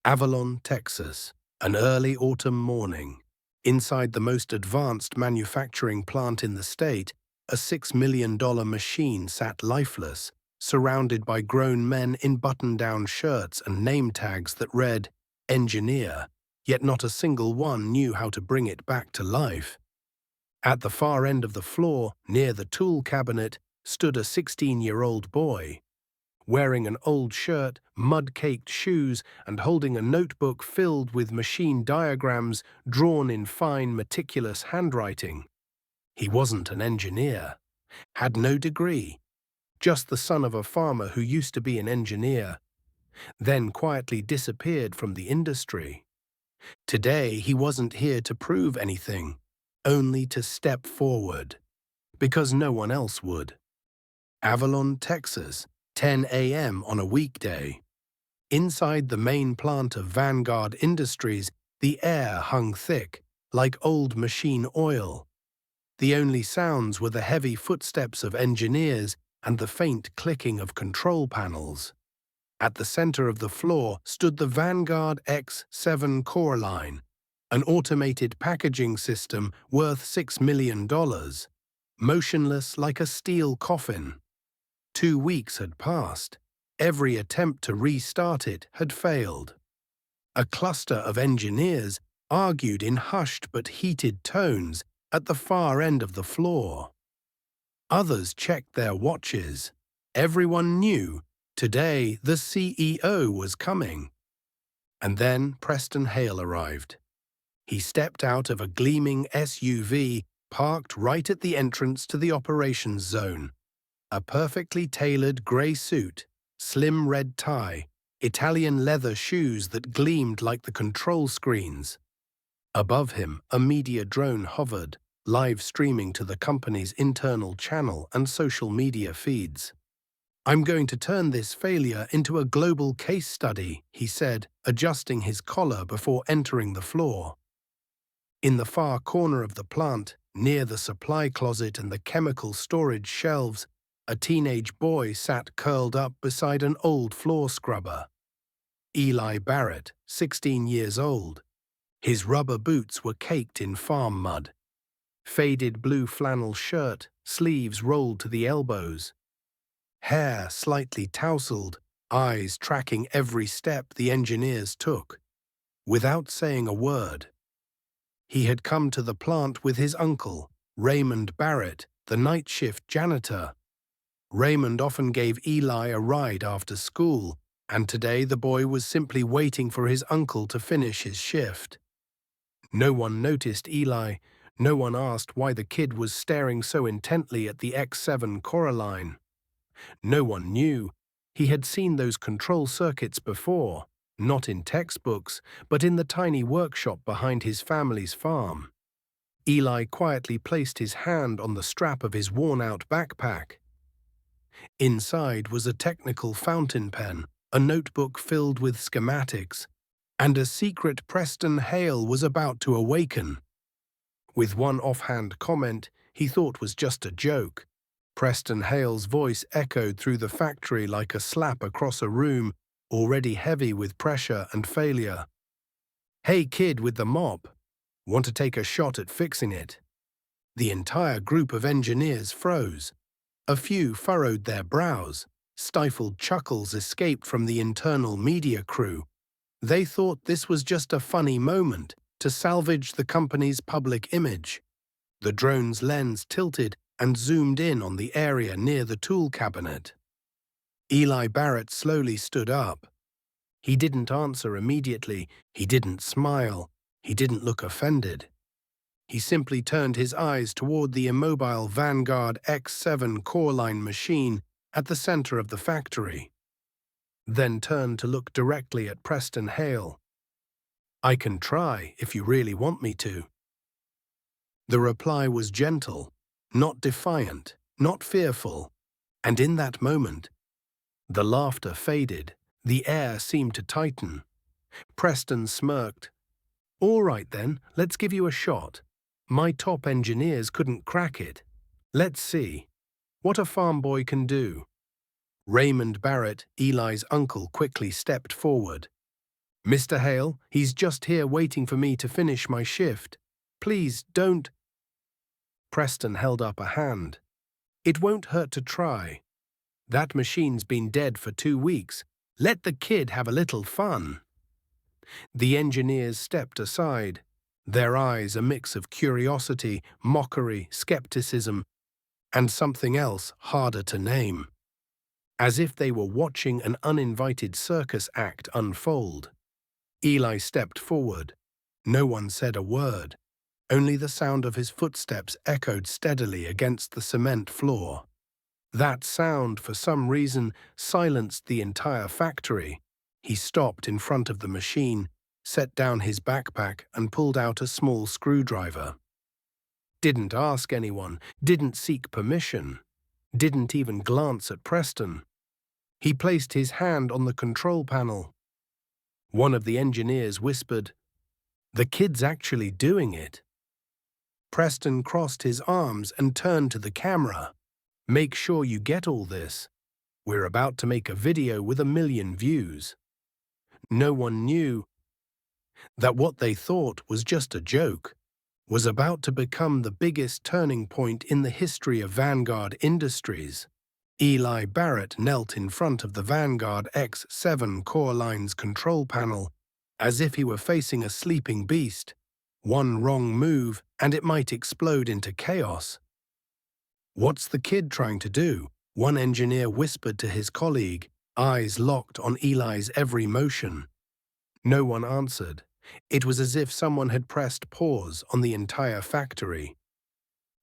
Avalon, Texas, an early autumn morning. Inside the most advanced manufacturing plant in the state, a $6 million machine sat lifeless, surrounded by grown men in button-down shirts and name tags that read, "Engineer," yet not a single one knew how to bring it back to life. At the far end of the floor, near the tool cabinet, stood a 16-year-old boy. Wearing an old shirt, mud-caked shoes, and holding a notebook filled with machine diagrams drawn in fine, meticulous handwriting. He wasn't an engineer, had no degree, just the son of a farmer who used to be an engineer, then quietly disappeared from the industry. Today, he wasn't here to prove anything, only to step forward, because no one else would. Avalon, Texas, 10 a.m. on a weekday. Inside the main plant of Vanguard Industries, the air hung thick, like old machine oil. The only sounds were the heavy footsteps of engineers and the faint clicking of control panels. At the center of the floor stood the Vanguard X7 core line, an automated packaging system worth $6 million, motionless like a steel coffin. 2 weeks had passed. Every attempt to restart it had failed. A cluster of engineers argued in hushed but heated tones at the far end of the floor. Others checked their watches. Everyone knew today the CEO was coming. And then Preston Hale arrived. He stepped out of a gleaming SUV parked right at the entrance to the operations zone. A perfectly tailored grey suit, slim red tie, Italian leather shoes that gleamed like the control screens. Above him, a media drone hovered, live streaming to the company's internal channel and social media feeds. "I'm going to turn this failure into a global case study," he said, adjusting his collar before entering the floor. In the far corner of the plant, near the supply closet and the chemical storage shelves, a teenage boy sat curled up beside an old floor scrubber. Eli Barrett, 16 years old. His rubber boots were caked in farm mud. Faded blue flannel shirt, sleeves rolled to the elbows. Hair slightly tousled, eyes tracking every step the engineers took. Without saying a word. He had come to the plant with his uncle, Raymond Barrett, the night shift janitor. Raymond often gave Eli a ride after school, and today the boy was simply waiting for his uncle to finish his shift. No one noticed Eli. No one asked why the kid was staring so intently at the X7 Coraline. No one knew. He had seen those control circuits before, not in textbooks, but in the tiny workshop behind his family's farm. Eli quietly placed his hand on the strap of his worn-out backpack. Inside was a technical fountain pen, a notebook filled with schematics, and a secret Preston Hale was about to awaken. With one offhand comment he thought was just a joke, Preston Hale's voice echoed through the factory like a slap across a room already heavy with pressure and failure. "Hey kid with the mop, want to take a shot at fixing it?" The entire group of engineers froze. A few furrowed their brows. Stifled chuckles escaped from the internal media crew. They thought this was just a funny moment to salvage the company's public image. The drone's lens tilted and zoomed in on the area near the tool cabinet. Eli Barrett slowly stood up. He didn't answer immediately. He didn't smile. He didn't look offended. He simply turned his eyes toward the immobile Vanguard X7 Coreline machine at the center of the factory, then turned to look directly at Preston Hale. "I can try if you really want me to." The reply was gentle, not defiant, not fearful, and in that moment, the laughter faded, the air seemed to tighten. Preston smirked. "All right then, let's give you a shot. My top engineers couldn't crack it. Let's see what a farm boy can do." Raymond Barrett, Eli's uncle, quickly stepped forward. "Mr. Hale, he's just here waiting for me to finish my shift. Please don't." Preston held up a hand. "It won't hurt to try. That machine's been dead for 2 weeks. Let the kid have a little fun." The engineers stepped aside, their eyes a mix of curiosity, mockery, skepticism, and something else harder to name, as if they were watching an uninvited circus act unfold. Eli stepped forward. No one said a word. Only the sound of his footsteps echoed steadily against the cement floor. That sound, for some reason, silenced the entire factory. He stopped in front of the machine, set down his backpack, and pulled out a small screwdriver. Didn't ask anyone, didn't seek permission, didn't even glance at Preston. He placed his hand on the control panel. One of the engineers whispered, "The kid's actually doing it." Preston crossed his arms and turned to the camera. "Make sure you get all this. We're about to make a video with 1 million views." No one knew that what they thought was just a joke was about to become the biggest turning point in the history of Vanguard Industries. Eli Barrett knelt in front of the Vanguard X7 core line's control panel, as if he were facing a sleeping beast. One wrong move, and it might explode into chaos. "What's the kid trying to do?" one engineer whispered to his colleague, eyes locked on Eli's every motion. No one answered. It was as if someone had pressed pause on the entire factory.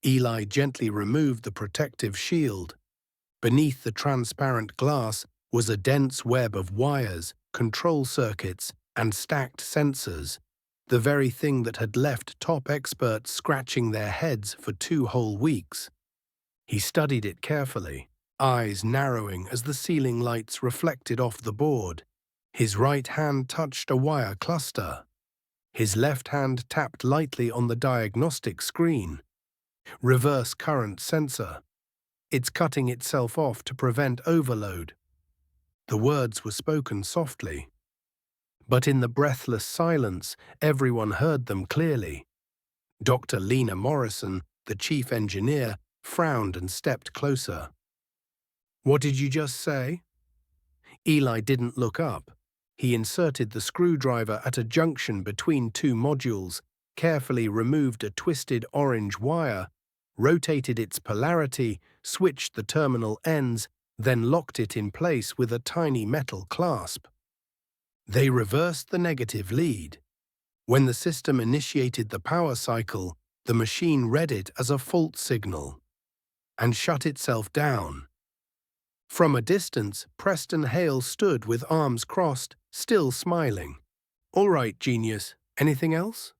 Eli gently removed the protective shield. Beneath the transparent glass was a dense web of wires, control circuits, and stacked sensors, the very thing that had left top experts scratching their heads for 2 whole weeks. He studied it carefully, eyes narrowing as the ceiling lights reflected off the board. His right hand touched a wire cluster. His left hand tapped lightly on the diagnostic screen. "Reverse current sensor. It's cutting itself off to prevent overload." The words were spoken softly, but in the breathless silence, everyone heard them clearly. Dr. Lena Morrison, the chief engineer, frowned and stepped closer. "What did you just say?" Eli didn't look up. He inserted the screwdriver at a junction between 2 modules, carefully removed a twisted orange wire, rotated its polarity, switched the terminal ends, then locked it in place with a tiny metal clasp. They reversed the negative lead. When the system initiated the power cycle, the machine read it as a fault signal and shut itself down. From a distance, Preston Hale stood with arms crossed, still smiling. "All right, genius. Anything else?"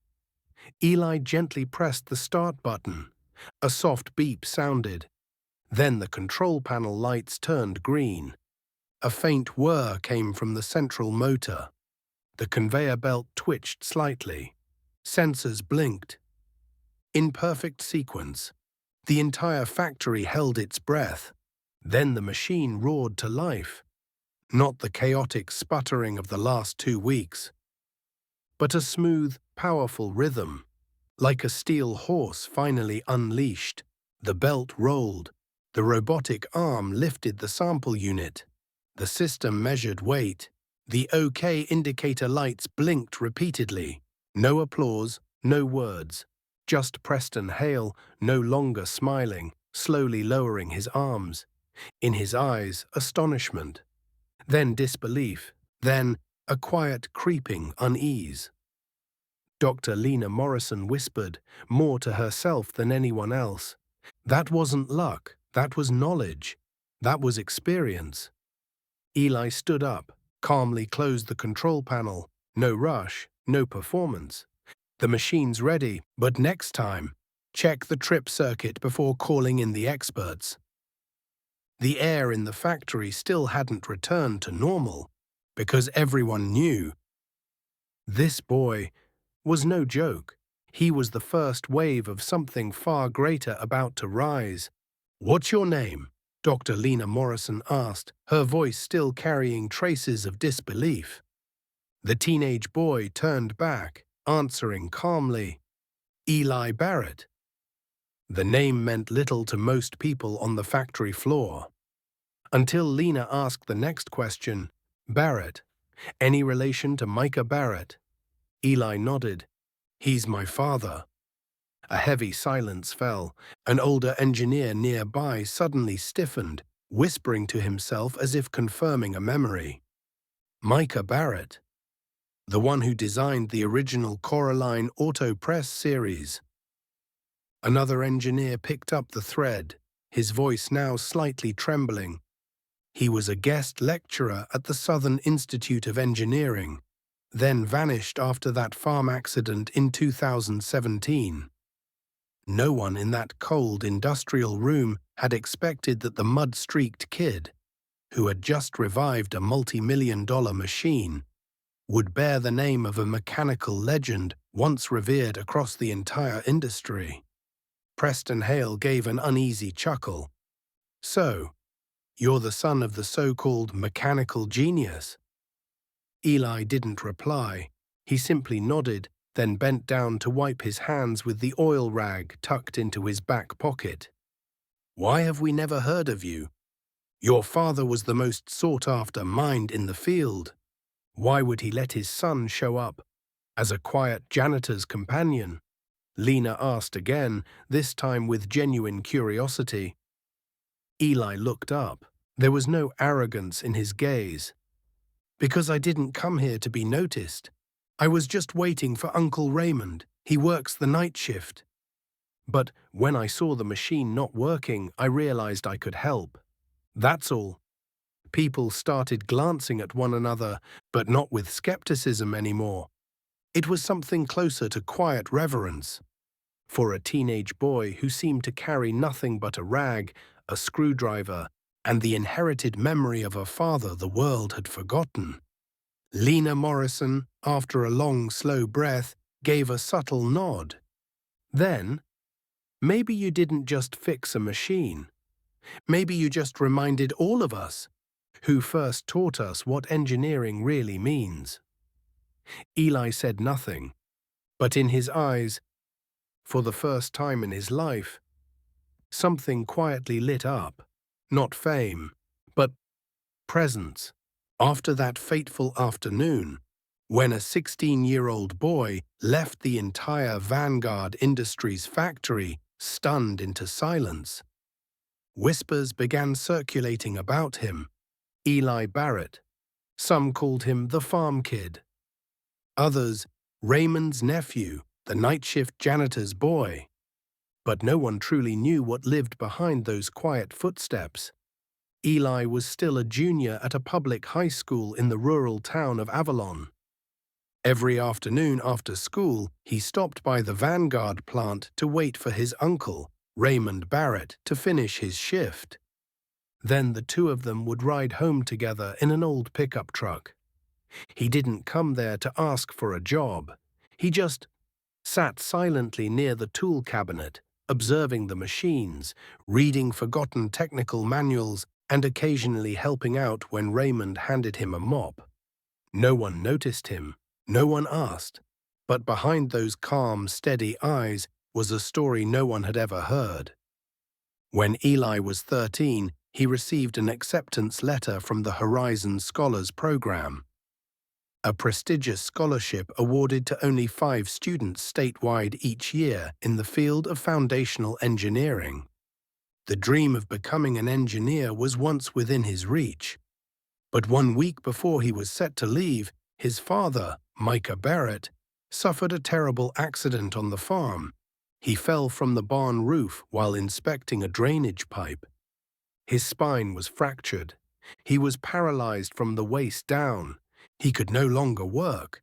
Eli gently pressed the start button. A soft beep sounded. Then the control panel lights turned green. A faint whir came from the central motor. The conveyor belt twitched slightly. Sensors blinked. In perfect sequence, the entire factory held its breath. Then the machine roared to life. Not the chaotic sputtering of the last 2 weeks, but a smooth, powerful rhythm, like a steel horse finally unleashed. The belt rolled. The robotic arm lifted the sample unit. The system measured weight. The OK indicator lights blinked repeatedly. No applause, no words. Just Preston Hale, no longer smiling, slowly lowering his arms. In his eyes, astonishment. Then disbelief. Then a quiet, creeping unease. Dr. Lena Morrison whispered, more to herself than anyone else. "That wasn't luck. That was knowledge. That was experience." Eli stood up, calmly closed the control panel. No rush, no performance. "The machine's ready, but next time, check the trip circuit before calling in the experts." The air in the factory still hadn't returned to normal, because everyone knew this boy was no joke. He was the first wave of something far greater about to rise. "What's your name?" Dr. Lena Morrison asked, her voice still carrying traces of disbelief. The teenage boy turned back, answering calmly, Eli Barrett. The name meant little to most people on the factory floor. Until Lena asked the next question, Barrett, any relation to Micah Barrett? Eli nodded. He's my father. A heavy silence fell. An older engineer nearby suddenly stiffened, whispering to himself as if confirming a memory. Micah Barrett, the one who designed the original Coraline Auto Press series. Another engineer picked up the thread, his voice now slightly trembling. He was a guest lecturer at the Southern Institute of Engineering, then vanished after that farm accident in 2017. No one in that cold industrial room had expected that the mud-streaked kid, who had just revived a multi-million-dollar machine, would bear the name of a mechanical legend once revered across the entire industry. Preston Hale gave an uneasy chuckle. So, you're the son of the so-called mechanical genius? Eli didn't reply. He simply nodded, then bent down to wipe his hands with the oil rag tucked into his back pocket. Why have we never heard of you? Your father was the most sought-after mind in the field. Why would he let his son show up as a quiet janitor's companion? Lena asked again, this time with genuine curiosity. Eli looked up. There was no arrogance in his gaze. Because I didn't come here to be noticed. I was just waiting for Uncle Raymond. He works the night shift. But when I saw the machine not working, I realized I could help. That's all. People started glancing at one another, but not with skepticism anymore. It was something closer to quiet reverence. For a teenage boy who seemed to carry nothing but a rag, a screwdriver, and the inherited memory of a father the world had forgotten. Lena Morrison, after a long, slow breath, gave a subtle nod. Then, maybe you didn't just fix a machine. Maybe you just reminded all of us who first taught us what engineering really means. Eli said nothing, but in his eyes, for the first time in his life, something quietly lit up. Not fame, but presence. After that fateful afternoon, when a 16-year-old boy left the entire Vanguard Industries factory stunned into silence, whispers began circulating about him. Eli Barrett. Some called him the farm kid. Others, Raymond's nephew, the night shift janitor's boy. But no one truly knew what lived behind those quiet footsteps. Eli was still a junior at a public high school in the rural town of Avalon. Every afternoon after school, he stopped by the Vanguard plant to wait for his uncle, Raymond Barrett, to finish his shift. Then the two of them would ride home together in an old pickup truck. He didn't come there to ask for a job. He just sat silently near the tool cabinet, observing the machines, reading forgotten technical manuals, and occasionally helping out when Raymond handed him a mop. No one noticed him, no one asked, but behind those calm, steady eyes was a story no one had ever heard. When Eli was 13, he received an acceptance letter from the Horizon Scholars Program, a prestigious scholarship awarded to only 5 students statewide each year in the field of foundational engineering. The dream of becoming an engineer was once within his reach. But 1 week before he was set to leave, his father, Micah Barrett, suffered a terrible accident on the farm. He fell from the barn roof while inspecting a drainage pipe. His spine was fractured. He was paralyzed from the waist down. He could no longer work.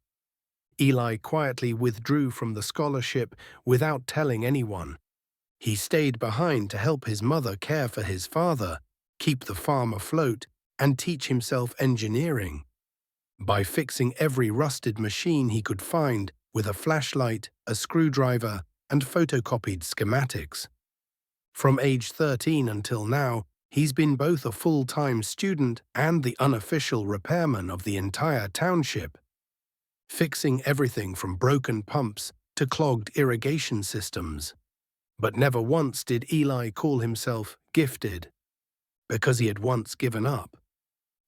Eli quietly withdrew from the scholarship without telling anyone. He stayed behind to help his mother care for his father, keep the farm afloat, and teach himself engineering. By fixing every rusted machine he could find with a flashlight, a screwdriver, and photocopied schematics. From age 13 until now, he's been both a full-time student and the unofficial repairman of the entire township. fixing everything from broken pumps to clogged irrigation systems. But never once did Eli call himself gifted, because he had once given up.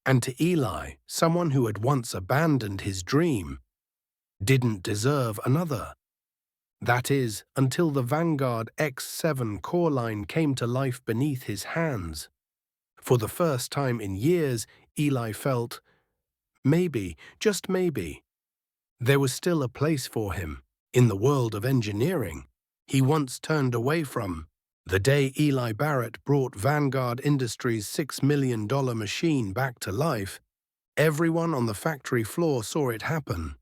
And to Eli, someone who had once abandoned his dream, didn't deserve another. That is, until the Vanguard X7 core line came to life beneath his hands. For the first time in years, Eli felt, maybe, just maybe, there was still a place for him in the world of engineering he once turned away from. The day Eli Barrett brought Vanguard Industries' $6 million machine back to life, everyone on the factory floor saw it happen.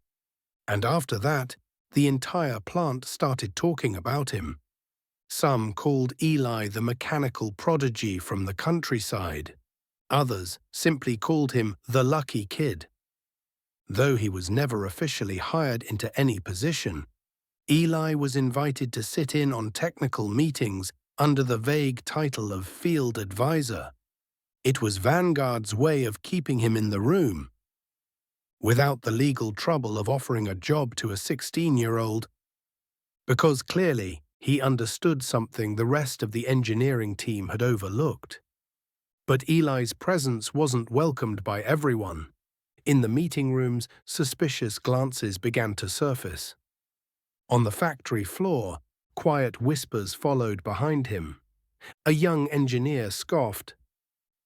And after that, the entire plant started talking about him. Some called Eli the mechanical prodigy from the countryside. Others simply called him the lucky kid. Though he was never officially hired into any position, Eli was invited to sit in on technical meetings under the vague title of field advisor. It was Vanguard's way of keeping him in the room, without the legal trouble of offering a job to a 16-year-old, because clearly he understood something the rest of the engineering team had overlooked. But Eli's presence wasn't welcomed by everyone. In the meeting rooms, suspicious glances began to surface. On the factory floor, quiet whispers followed behind him. A young engineer scoffed,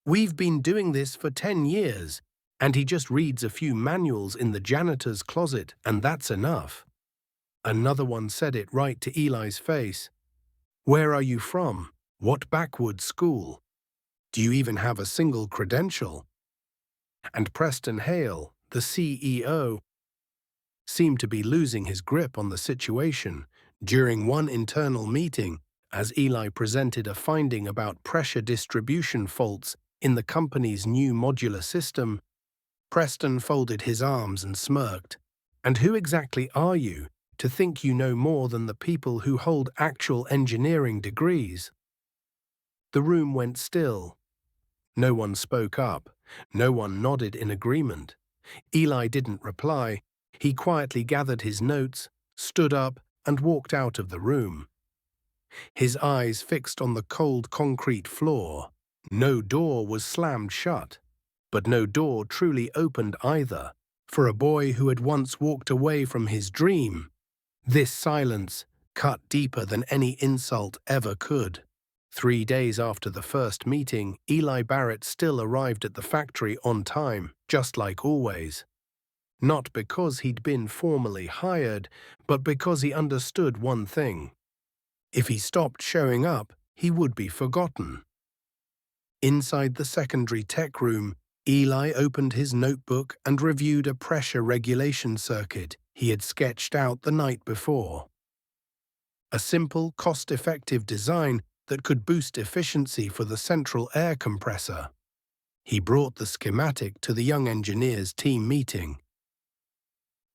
"We've been doing this for 10 years, and he just reads a few manuals in the janitor's closet, and that's enough." Another one said it right to Eli's face. "Where are you from? What backwoods school? Do you even have a single credential?" And Preston Hale, the CEO, seemed to be losing his grip on the situation. During one internal meeting, as Eli presented a finding about pressure distribution faults in the company's new modular system, Preston folded his arms and smirked. "And who exactly are you to think you know more than the people who hold actual engineering degrees?" The room went still. No one spoke up. No one nodded in agreement. Eli didn't reply. He quietly gathered his notes, stood up, and walked out of the room. His eyes fixed on the cold concrete floor. No door was slammed shut, but no door truly opened either. For a boy who had once walked away from his dream, this silence cut deeper than any insult ever could. 3 days after the first meeting, Eli Barrett still arrived at the factory on time, just like always. Not because he'd been formally hired, but because he understood one thing. If he stopped showing up, he would be forgotten. Inside the secondary tech room, Eli opened his notebook and reviewed a pressure regulation circuit he had sketched out the night before. A simple, cost-effective design that could boost efficiency for the central air compressor. He brought the schematic to the young engineers' team meeting.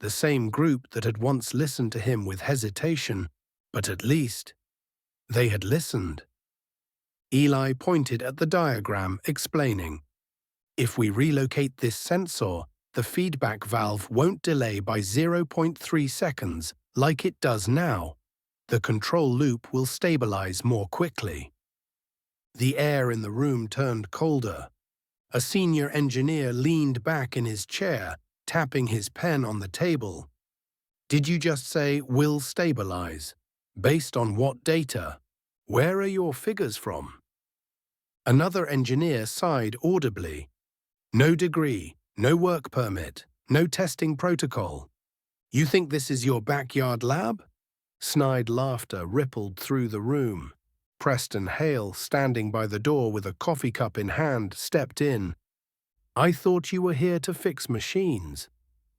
The same group that had once listened to him with hesitation, but at least they had listened. Eli pointed at the diagram, explaining, "If we relocate this sensor, the feedback valve won't delay by 0.3 seconds like it does now. The control loop will stabilize more quickly." The air in the room turned colder. A senior engineer leaned back in his chair, tapping his pen on the table. "Did you just say will stabilize? Based on what data? Where are your figures from?" Another engineer sighed audibly. "No degree, no work permit, no testing protocol. You think this is your backyard lab?" Snide laughter rippled through the room. Preston Hale, standing by the door with a coffee cup in hand, stepped in. "I thought you were here to fix machines.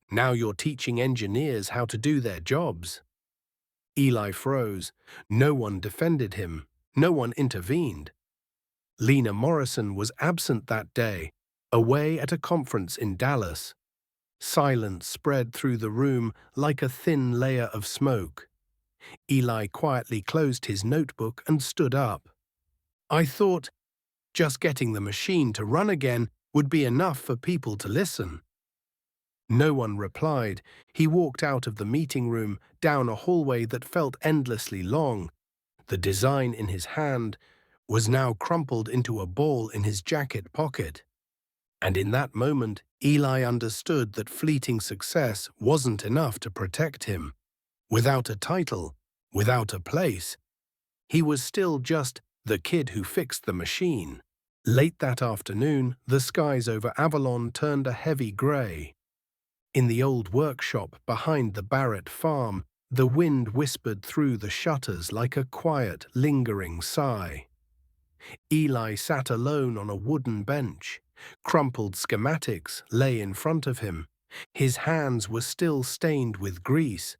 Now you're teaching engineers how to do their jobs." Eli froze. No one defended him. No one intervened. Lena Morrison was absent that day, away at a conference in Dallas. Silence spread through the room like a thin layer of smoke. Eli quietly closed his notebook and stood up. "I thought just getting the machine to run again would be enough for people to listen." No one replied. He walked out of the meeting room, down a hallway that felt endlessly long. The design in his hand was now crumpled into a ball in his jacket pocket. And in that moment, Eli understood that fleeting success wasn't enough to protect him. Without a title, without a place, he was still just the kid who fixed the machine. Late that afternoon, the skies over Avalon turned a heavy grey. In the old workshop behind the Barrett farm, the wind whispered through the shutters like a quiet, lingering sigh. Eli sat alone on a wooden bench. Crumpled schematics lay in front of him. His hands were still stained with grease,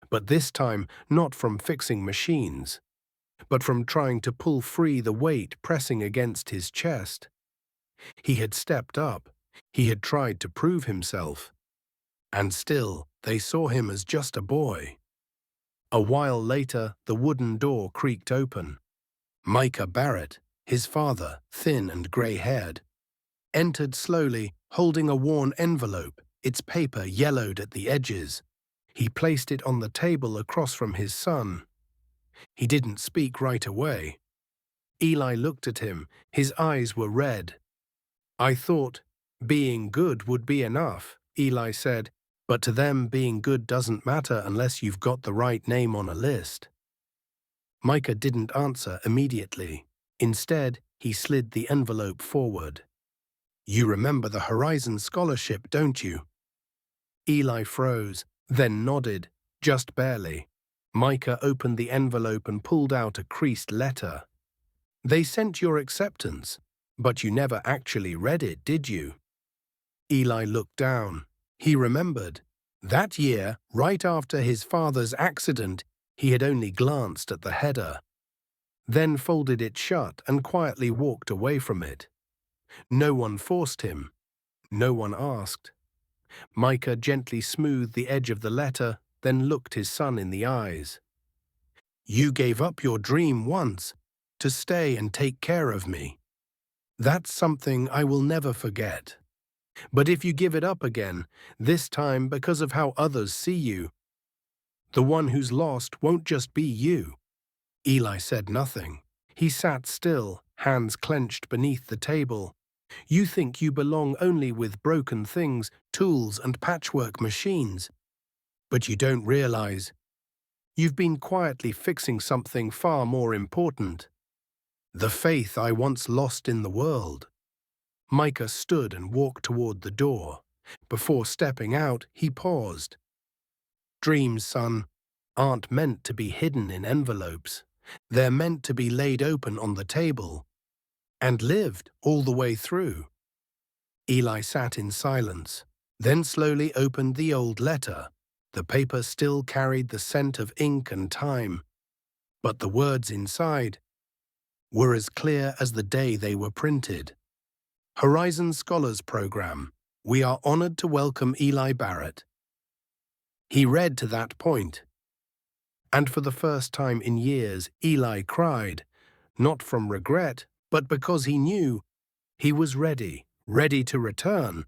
but this time not from fixing machines, but from trying to pull free the weight pressing against his chest. He had stepped up. He had tried to prove himself. And still, they saw him as just a boy. A while later, the wooden door creaked open. Micah Barrett, his father, thin and grey-haired, entered slowly, holding a worn envelope, its paper yellowed at the edges. He placed it on the table across from his son. He didn't speak right away. Eli looked at him. His eyes were red. "I thought being good would be enough," Eli said, "but to them being good doesn't matter unless you've got the right name on a list." Micah didn't answer immediately. Instead, he slid the envelope forward. "You remember the Horizon Scholarship, don't you?" Eli froze, then nodded, just barely. Micah opened the envelope and pulled out a creased letter. "They sent your acceptance, but you never actually read it, did you?" Eli looked down. He remembered. That year, right after his father's accident, he had only glanced at the header, then folded it shut and quietly walked away from it. No one forced him. No one asked. Micah gently smoothed the edge of the letter, then looked his son in the eyes. "You gave up your dream once, to stay and take care of me. That's something I will never forget. But if you give it up again, this time because of how others see you, the one who's lost won't just be you." Eli said nothing. He sat still, hands clenched beneath the table. "You think you belong only with broken things, tools, and patchwork machines. But you don't realize you've been quietly fixing something far more important. The faith I once lost in the world." Micah stood and walked toward the door. Before stepping out, he paused. "Dreams, son, aren't meant to be hidden in envelopes. They're meant to be laid open on the table and lived all the way through." Eli sat in silence, then slowly opened the old letter. The paper still carried the scent of ink and time, but the words inside were as clear as the day they were printed. "Horizon Scholars Program. We are honored to welcome Eli Barrett." He read to that point, and for the first time in years, Eli cried, not from regret, but because he knew he was ready to return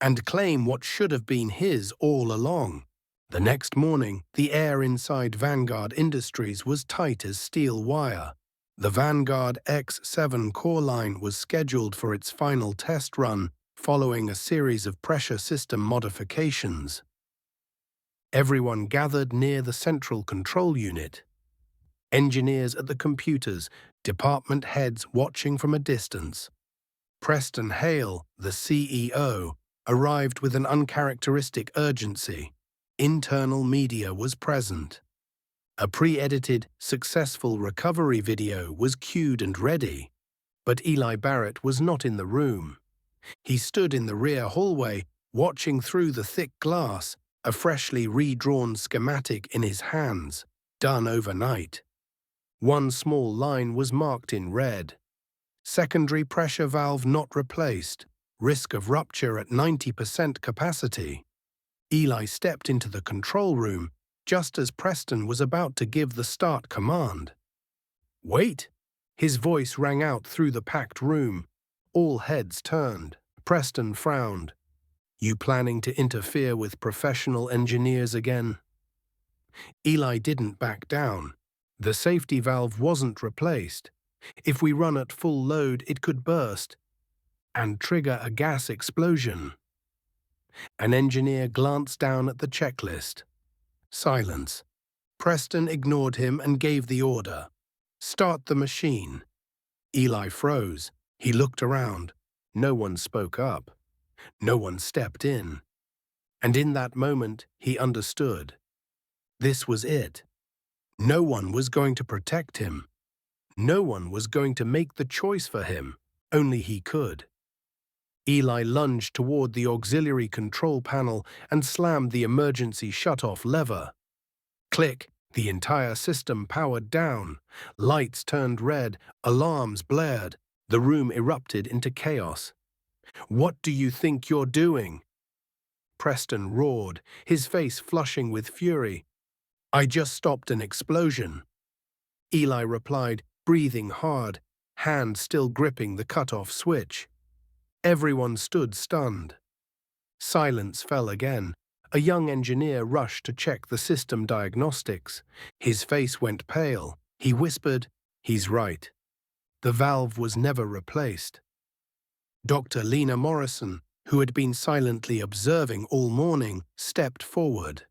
and claim what should have been his all along. The next morning, the air inside Vanguard Industries was tight as steel wire. The Vanguard X7 core line was scheduled for its final test run following a series of pressure system modifications. Everyone gathered near the central control unit. Engineers at the computers, department heads watching from a distance. Preston Hale, the CEO, arrived with an uncharacteristic urgency. Internal media was present. A pre-edited, successful recovery video was cued and ready. But Eli Barrett was not in the room. He stood in the rear hallway, watching through the thick glass, a freshly redrawn schematic in his hands, done overnight. One small line was marked in red. Secondary pressure valve not replaced. Risk of rupture at 90% capacity. Eli stepped into the control room just as Preston was about to give the start command. "Wait!" His voice rang out through the packed room. All heads turned. Preston frowned. You planning to interfere with professional engineers again? Eli didn't back down. The safety valve wasn't replaced. If we run at full load, it could burst and trigger a gas explosion. An engineer glanced down at the checklist. Silence. Preston ignored him and gave the order. Start the machine. Eli froze. He looked around. No one spoke up. No one stepped in. And in that moment, he understood. This was it. No one was going to protect him. No one was going to make the choice for him. Only he could. Eli lunged toward the auxiliary control panel and slammed the emergency shutoff lever. Click! The entire system powered down. Lights turned red, alarms blared. The room erupted into chaos. "What do you think you're doing?" Preston roared, his face flushing with fury. "I just stopped an explosion." Eli replied, breathing hard, hand still gripping the cut-off switch. Everyone stood stunned. Silence fell again. A young engineer rushed to check the system diagnostics. His face went pale. He whispered, "He's right. The valve was never replaced." Dr. Lena Morrison, who had been silently observing all morning, stepped forward.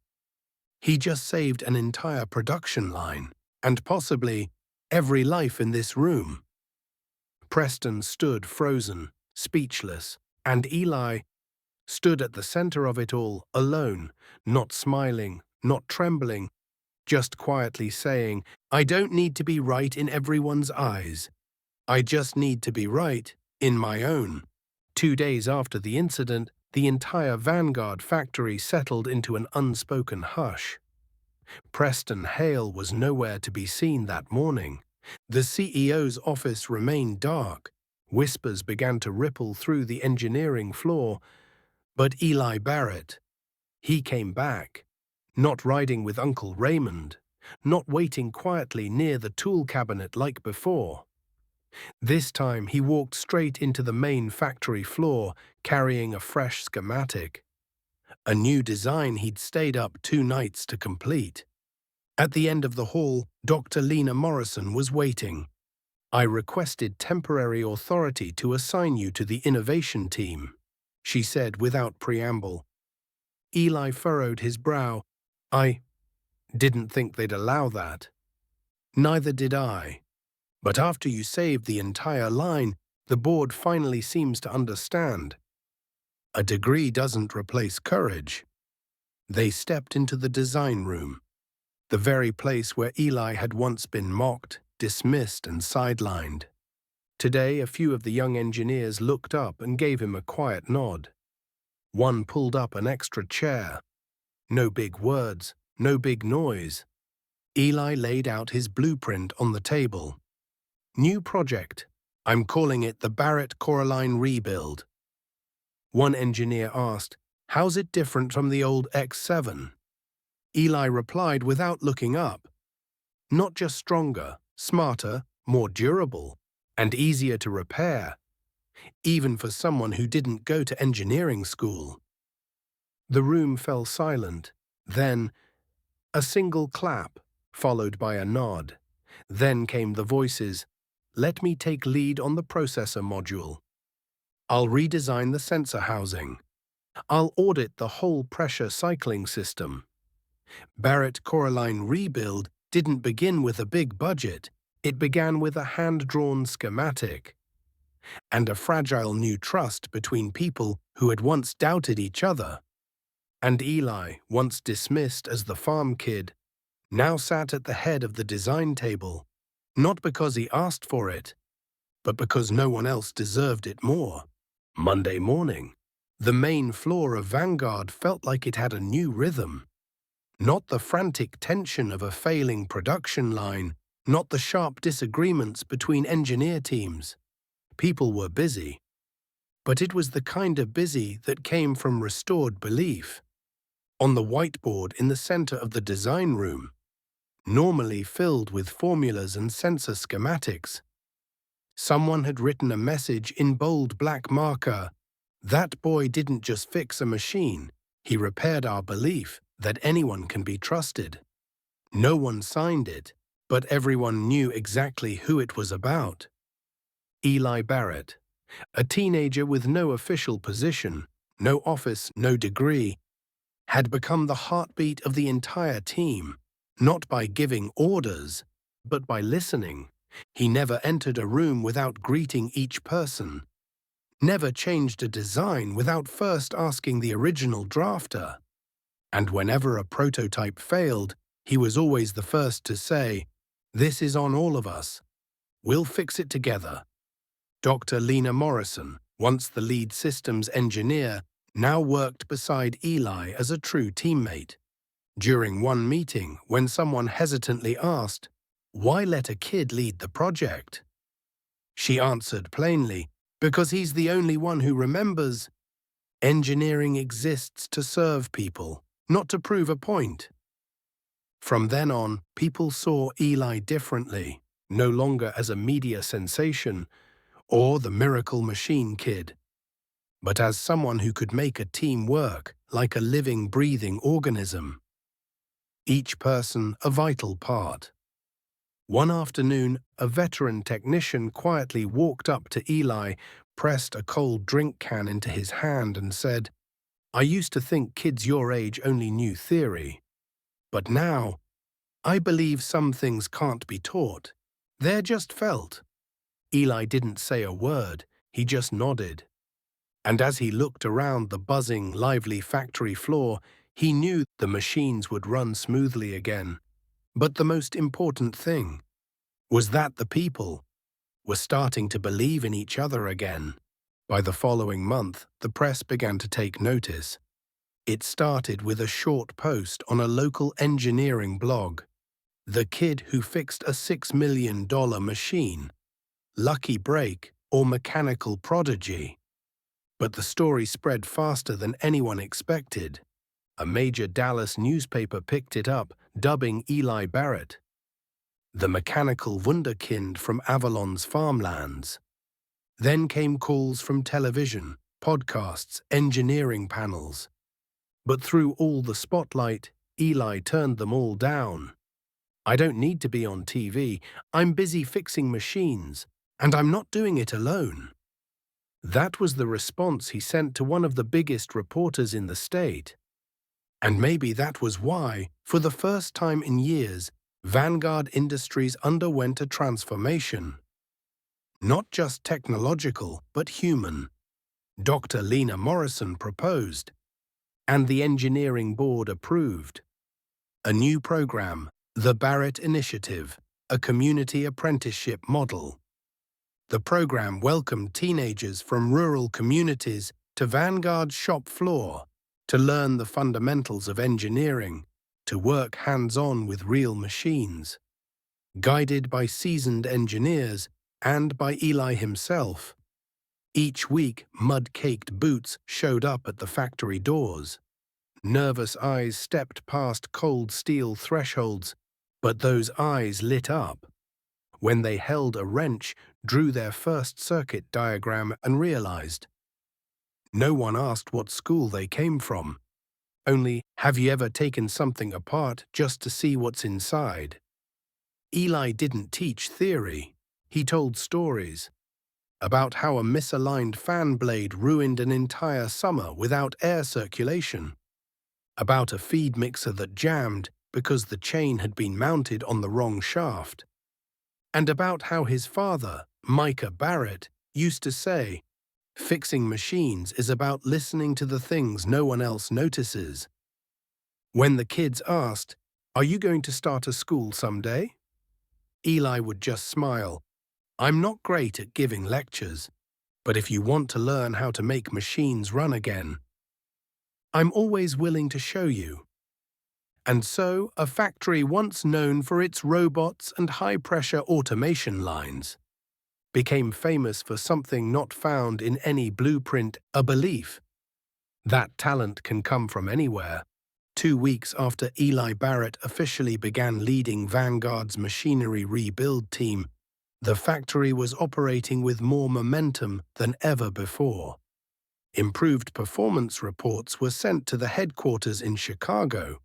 He just saved an entire production line, and possibly every life in this room. Preston stood frozen, speechless, and Eli stood at the center of it all, alone, not smiling, not trembling, just quietly saying, "I don't need to be right in everyone's eyes. I just need to be right in my own." 2 days after the incident, the entire Vanguard factory settled into an unspoken hush. Preston Hale was nowhere to be seen that morning. The CEO's office remained dark. Whispers began to ripple through the engineering floor. But Eli Barrett, he came back, not riding with Uncle Raymond, not waiting quietly near the tool cabinet like before. This time he walked straight into the main factory floor, carrying a fresh schematic. A new design he'd stayed up 2 nights to complete. At the end of the hall, Dr. Lena Morrison was waiting. "I requested temporary authority to assign you to the innovation team," she said without preamble. Eli furrowed his brow. "I didn't think they'd allow that." "Neither did I. But after you saved the entire line, the board finally seems to understand. A degree doesn't replace courage." They stepped into the design room, the very place where Eli had once been mocked, dismissed, and sidelined. Today, a few of the young engineers looked up and gave him a quiet nod. One pulled up an extra chair. No big words, no big noise. Eli laid out his blueprint on the table. "New project. I'm calling it the Barrett Coraline Rebuild." One engineer asked, "How's it different from the old X7? Eli replied without looking up, "Not just stronger, smarter, more durable, and easier to repair, even for someone who didn't go to engineering school." The room fell silent. Then, a single clap, followed by a nod. Then came the voices, "Let me take lead on the processor module. I'll redesign the sensor housing. I'll audit the whole pressure cycling system." Barrett Coraline Rebuild didn't begin with a big budget. It began with a hand-drawn schematic and a fragile new trust between people who had once doubted each other. And Eli, once dismissed as the farm kid, now sat at the head of the design table, not because he asked for it, but because no one else deserved it more. Monday morning, the main floor of Vanguard felt like it had a new rhythm. Not the frantic tension of a failing production line, not the sharp disagreements between engineer teams. People were busy. But it was the kind of busy that came from restored belief. On the whiteboard in the center of the design room, normally filled with formulas and sensor schematics, someone had written a message in bold black marker, That boy didn't just fix a machine, he repaired our belief that anyone can be trusted. No one signed it, but everyone knew exactly who it was about. Eli Barrett, a teenager with no official position, no office, no degree, had become the heartbeat of the entire team, not by giving orders, but by listening. He never entered a room without greeting each person, never changed a design without first asking the original drafter. And whenever a prototype failed, he was always the first to say, "This is on all of us. We'll fix it together." Dr. Lena Morrison, once the lead systems engineer, now worked beside Eli as a true teammate. During one meeting, when someone hesitantly asked, "Why let a kid lead the project?" she answered plainly, "Because he's the only one who remembers. Engineering exists to serve people, not to prove a point." From then on, people saw Eli differently, no longer as a media sensation or the miracle machine kid, but as someone who could make a team work like a living, breathing organism. Each person a vital part. One afternoon, a veteran technician quietly walked up to Eli, pressed a cold drink can into his hand and said, "I used to think kids your age only knew theory. But now, I believe some things can't be taught. They're just felt." Eli didn't say a word, he just nodded. And as he looked around the buzzing, lively factory floor, he knew the machines would run smoothly again. But the most important thing was that the people were starting to believe in each other again. By the following month, the press began to take notice. It started with a short post on a local engineering blog. "The kid who fixed a $6 million machine. Lucky break or mechanical prodigy." But the story spread faster than anyone expected. A major Dallas newspaper picked it up, dubbing Eli Barrett the mechanical wunderkind from Avalon's farmlands. Then came calls from television, podcasts, engineering panels. But through all the spotlight, Eli turned them all down. "I don't need to be on TV. I'm busy fixing machines, and I'm not doing it alone." That was the response he sent to one of the biggest reporters in the state. And maybe that was why, for the first time in years, Vanguard Industries underwent a transformation. Not just technological, but human. Dr. Lena Morrison proposed, and the engineering board approved. A new program, the Barrett Initiative, a community apprenticeship model. The program welcomed teenagers from rural communities to Vanguard's shop floor to learn the fundamentals of engineering, to work hands-on with real machines. Guided by seasoned engineers and by Eli himself, each week mud-caked boots showed up at the factory doors. Nervous eyes stepped past cold steel thresholds, but those eyes lit up when they held a wrench, drew their first circuit diagram, and realized. No one asked what school they came from. Only, "Have you ever taken something apart just to see what's inside?" Eli didn't teach theory. He told stories about how a misaligned fan blade ruined an entire summer without air circulation, about a feed mixer that jammed because the chain had been mounted on the wrong shaft, and about how his father, Micah Barrett, used to say, "Fixing machines is about listening to the things no one else notices." When the kids asked, "Are you going to start a school someday?" Eli would just smile. "I'm not great at giving lectures, but if you want to learn how to make machines run again, I'm always willing to show you." And so, a factory once known for its robots and high-pressure automation lines became famous for something not found in any blueprint, a belief that talent can come from anywhere. 2 weeks after Eli Barrett officially began leading Vanguard's machinery rebuild team, the factory was operating with more momentum than ever before. Improved performance reports were sent to the headquarters in Chicago.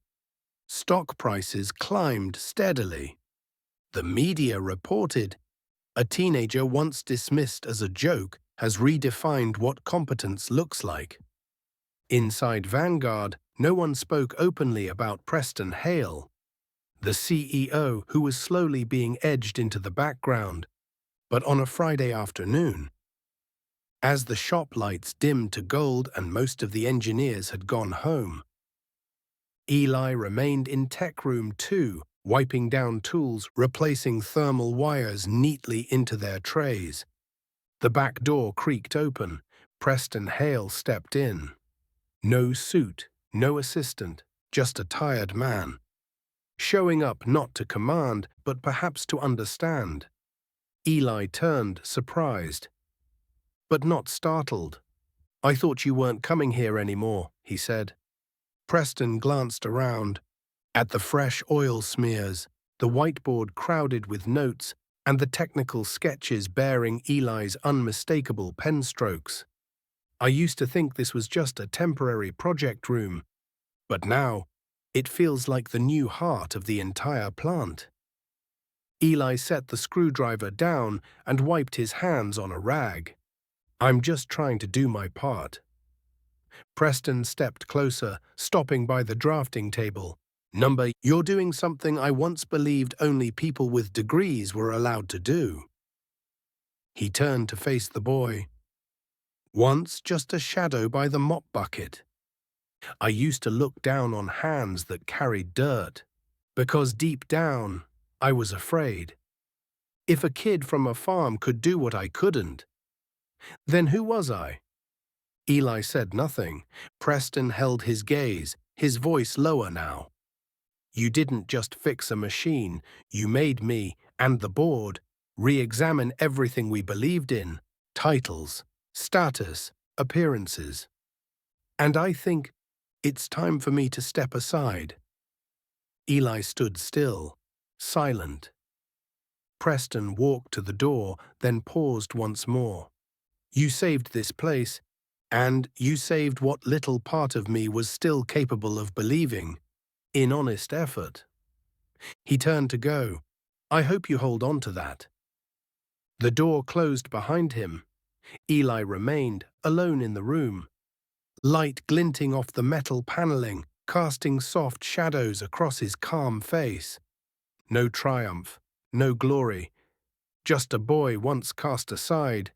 Stock prices climbed steadily. The media reported, "A teenager once dismissed as a joke has redefined what competence looks like." Inside Vanguard, no one spoke openly about Preston Hale, the CEO who was slowly being edged into the background. But on a Friday afternoon, as the shop lights dimmed to gold and most of the engineers had gone home, Eli remained in Tech Room 2, wiping down tools, replacing thermal wires neatly into their trays. The back door creaked open. Preston Hale stepped in. No suit, no assistant, just a tired man. Showing up not to command, but perhaps to understand. Eli turned, surprised, but not startled. "I thought you weren't coming here anymore," he said. Preston glanced around at the fresh oil smears, the whiteboard crowded with notes, and the technical sketches bearing Eli's unmistakable pen strokes. "I used to think this was just a temporary project room, but now it feels like the new heart of the entire plant." Eli set the screwdriver down and wiped his hands on a rag. "I'm just trying to do my part." Preston stepped closer, stopping by the drafting table. "Number, you're doing something I once believed only people with degrees were allowed to do." He turned to face the boy. "Once just a shadow by the mop bucket. I used to look down on hands that carried dirt, because deep down, I was afraid. If a kid from a farm could do what I couldn't, then who was I?" Eli said nothing. Preston held his gaze, his voice lower now. "You didn't just fix a machine, you made me, and the board, re-examine everything we believed in, titles, status, appearances. And I think it's time for me to step aside." Eli stood still, silent. Preston walked to the door, then paused once more. "You saved this place, and you saved what little part of me was still capable of believing, in honest effort." He turned to go. "I hope you hold on to that." The door closed behind him. Eli remained, alone in the room. Light glinting off the metal paneling, casting soft shadows across his calm face. No triumph, no glory. Just a boy once cast aside,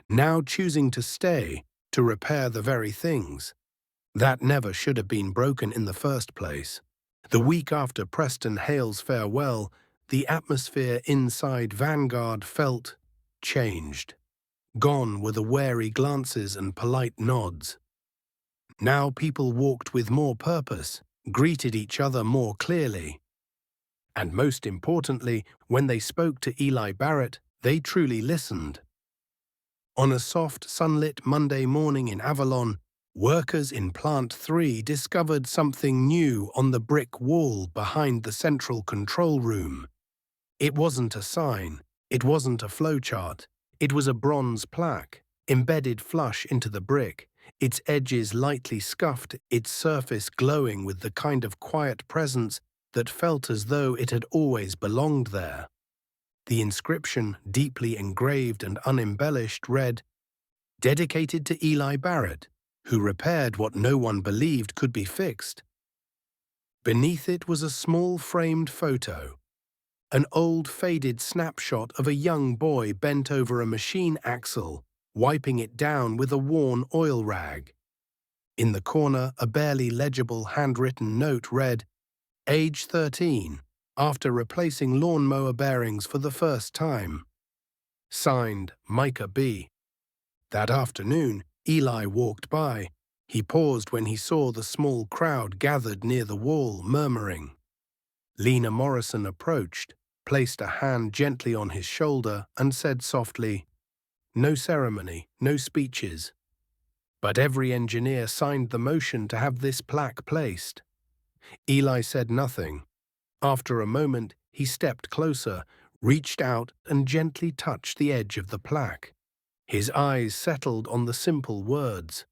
now choosing to stay, to repair the very things that never should have been broken in the first place. The week after Preston Hale's farewell, the atmosphere inside Vanguard felt changed. Gone were the wary glances and polite nods. Now people walked with more purpose, greeted each other more clearly. And most importantly, when they spoke to Eli Barrett, they truly listened. On a soft, sunlit Monday morning in Avalon, workers in Plant 3 discovered something new on the brick wall behind the central control room. It wasn't a sign, it wasn't a flowchart, it was a bronze plaque, embedded flush into the brick, its edges lightly scuffed, its surface glowing with the kind of quiet presence that felt as though it had always belonged there. The inscription, deeply engraved and unembellished, read, "Dedicated to Eli Barrett, who repaired what no one believed could be fixed." Beneath it was a small framed photo, an old faded snapshot of a young boy bent over a machine axle, wiping it down with a worn oil rag. In the corner, a barely legible handwritten note read, "Age 13, after replacing lawnmower bearings for the first time." Signed, Micah B. That afternoon, Eli walked by. He paused when he saw the small crowd gathered near the wall, murmuring. Lena Morrison approached, placed a hand gently on his shoulder, and said softly, "No ceremony, no speeches." But every engineer signed the motion to have this plaque placed. Eli said nothing. After a moment, he stepped closer, reached out and gently touched the edge of the plaque. His eyes settled on the simple words,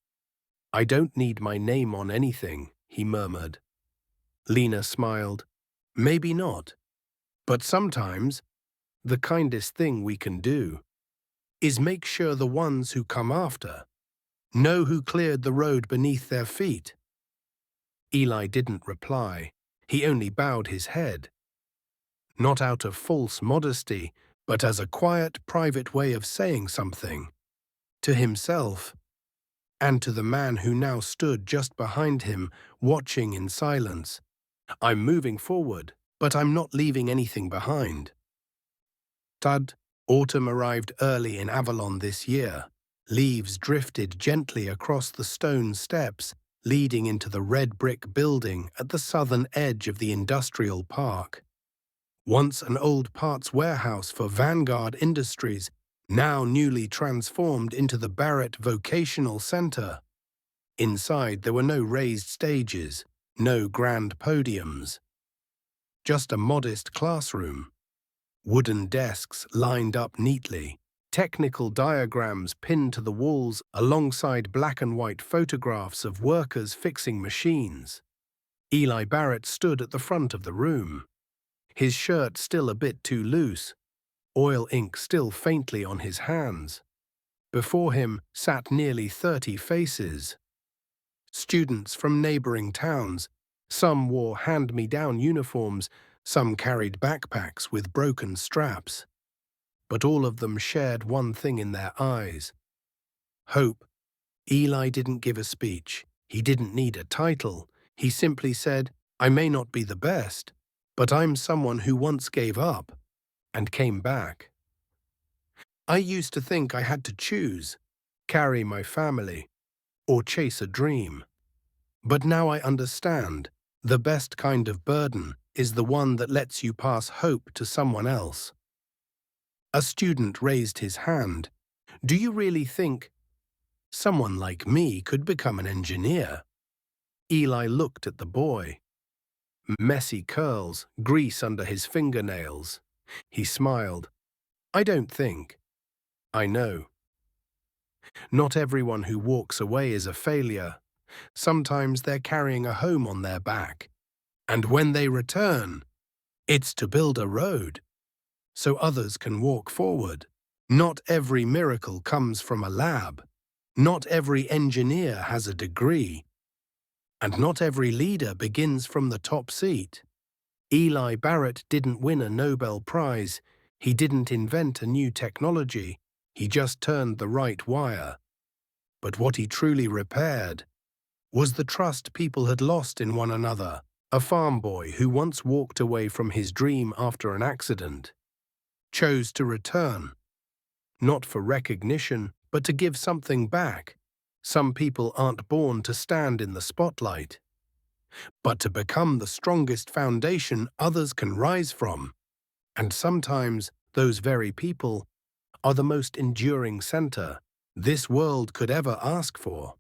"I don't need my name on anything," he murmured. Lena smiled. "Maybe not. But sometimes the kindest thing we can do is make sure the ones who come after know who cleared the road beneath their feet." Eli didn't reply. He only bowed his head, not out of false modesty, but as a quiet, private way of saying something to himself and to the man who now stood just behind him, watching in silence. "I'm moving forward, but I'm not leaving anything behind." Thud. Autumn arrived early in Avalon this year. Leaves drifted gently across the stone steps leading into the red brick building at the southern edge of the industrial park. Once an old parts warehouse for Vanguard Industries, now newly transformed into the Barrett Vocational Center. Inside there were no raised stages, no grand podiums. Just a modest classroom. Wooden desks lined up neatly, technical diagrams pinned to the walls alongside black and white photographs of workers fixing machines. Eli Barrett stood at the front of the room, his shirt still a bit too loose, oil ink still faintly on his hands. Before him sat nearly 30 faces. Students from neighboring towns. Some wore hand-me-down uniforms, some carried backpacks with broken straps. But all of them shared one thing in their eyes: hope. Eli didn't give a speech. He didn't need a title. He simply said, "I may not be the best, but I'm someone who once gave up and came back. I used to think I had to choose, carry my family, or chase a dream. But now I understand. The best kind of burden is the one that lets you pass hope to someone else." A student raised his hand. "Do you really think someone like me could become an engineer?" Eli looked at the boy. Messy curls, grease under his fingernails. He smiled. "I don't think. I know. Not everyone who walks away is a failure. Sometimes they're carrying a home on their back. And when they return, it's to build a road so others can walk forward. Not every miracle comes from a lab. Not every engineer has a degree. And not every leader begins from the top seat." Eli Barrett didn't win a Nobel Prize. He didn't invent a new technology. He just turned the right wire. But what he truly repaired was the trust people had lost in one another. A farm boy who once walked away from his dream after an accident chose to return, not for recognition, but to give something back. Some people aren't born to stand in the spotlight, but to become the strongest foundation others can rise from. And sometimes those very people are the most enduring center this world could ever ask for.